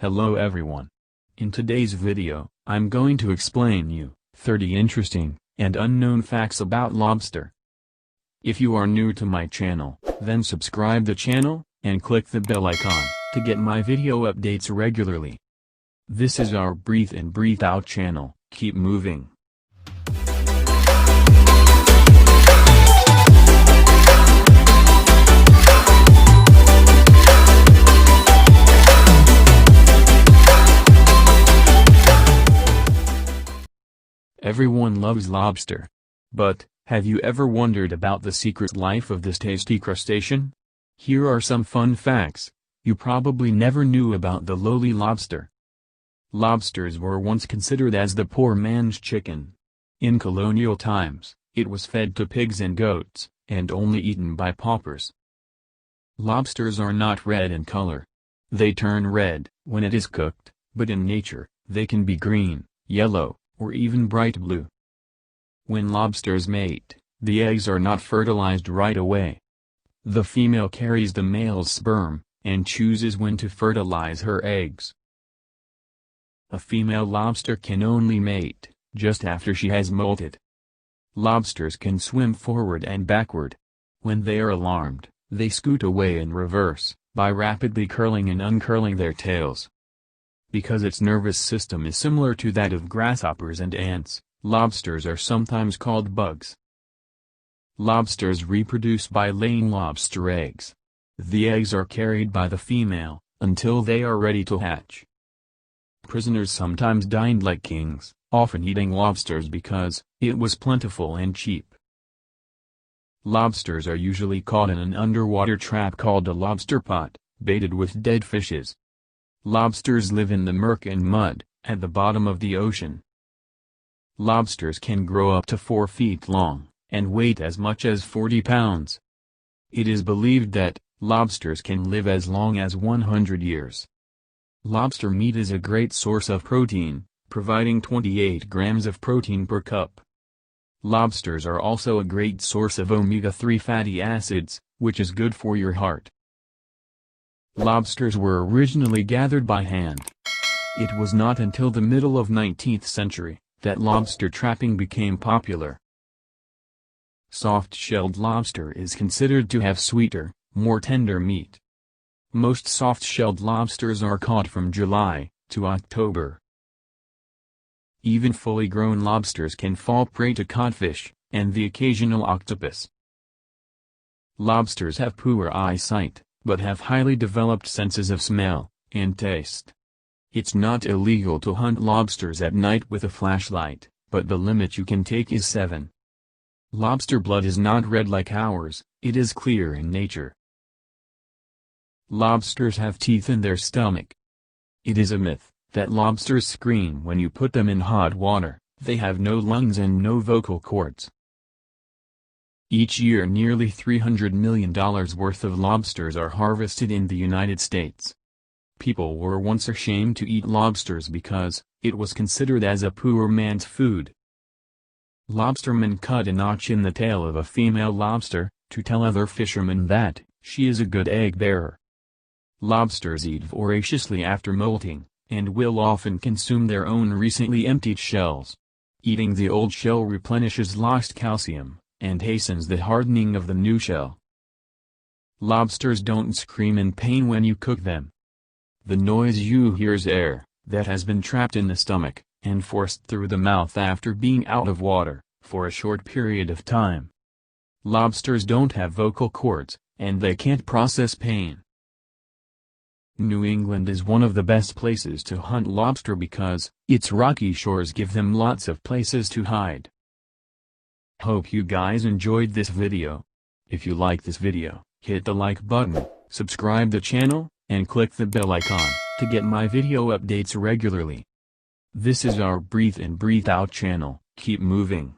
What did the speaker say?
Hello everyone. In today's video, I'm going to explain you 30 interesting and unknown facts about lobster. If you are new to my channel, then subscribe the channel, and click the bell icon, to get my video updates regularly. This is our Breathe In Breathe Out channel, keep moving. Everyone loves lobster. But, have you ever wondered about the secret life of this tasty crustacean? Here are some fun facts you probably never knew about the lowly lobster. Lobsters were once considered as the poor man's chicken. In colonial times, it was fed to pigs and goats, and only eaten by paupers. Lobsters are not red in color. They turn red when it is cooked, but in nature, they can be green, yellow, or even bright blue. When lobsters mate, the eggs are not fertilized right away. The female carries the male's sperm, and chooses when to fertilize her eggs. A female lobster can only mate just after she has molted. Lobsters can swim forward and backward. When they are alarmed, they scoot away in reverse, by rapidly curling and uncurling their tails. Because its nervous system is similar to that of grasshoppers and ants, lobsters are sometimes called bugs. Lobsters reproduce by laying lobster eggs. The eggs are carried by the female, until they are ready to hatch. Prisoners sometimes dined like kings, often eating lobsters because it was plentiful and cheap. Lobsters are usually caught in an underwater trap called a lobster pot, baited with dead fishes. Lobsters live in the murk and mud, at the bottom of the ocean. Lobsters can grow up to 4 feet long, and weight as much as 40 pounds. It is believed that lobsters can live as long as 100 years. Lobster meat is a great source of protein, providing 28 grams of protein per cup. Lobsters are also a great source of omega-3 fatty acids, which is good for your heart. Lobsters were originally gathered by hand. It was not until the middle of 19th century that lobster trapping became popular. Soft-shelled lobster is considered to have sweeter, more tender meat. Most soft-shelled lobsters are caught from July to October. Even fully grown lobsters can fall prey to codfish and the occasional octopus. Lobsters have poor eyesight, but have highly developed senses of smell and taste. It's not illegal to hunt lobsters at night with a flashlight, but the limit you can take is 7. Lobster blood is not red like ours, it is clear in nature. Lobsters have teeth in their stomach. It is a myth that lobsters scream when you put them in hot water. They have no lungs and no vocal cords. Each year nearly $300 million worth of lobsters are harvested in the United States. People were once ashamed to eat lobsters because it was considered as a poor man's food. Lobstermen cut a notch in the tail of a female lobster, to tell other fishermen that she is a good egg bearer. Lobsters eat voraciously after molting, and will often consume their own recently emptied shells. Eating the old shell replenishes lost calcium, and hastens the hardening of the new shell. Lobsters don't scream in pain when you cook them. The noise you hear is air that has been trapped in the stomach, and forced through the mouth after being out of water for a short period of time. Lobsters don't have vocal cords, and they can't process pain. New England is one of the best places to hunt lobster because its rocky shores give them lots of places to hide. Hope you guys enjoyed this video. If you like this video, hit the like button, subscribe the channel, and click the bell icon, to get my video updates regularly. This is our Breathe In Breathe Out channel, keep moving.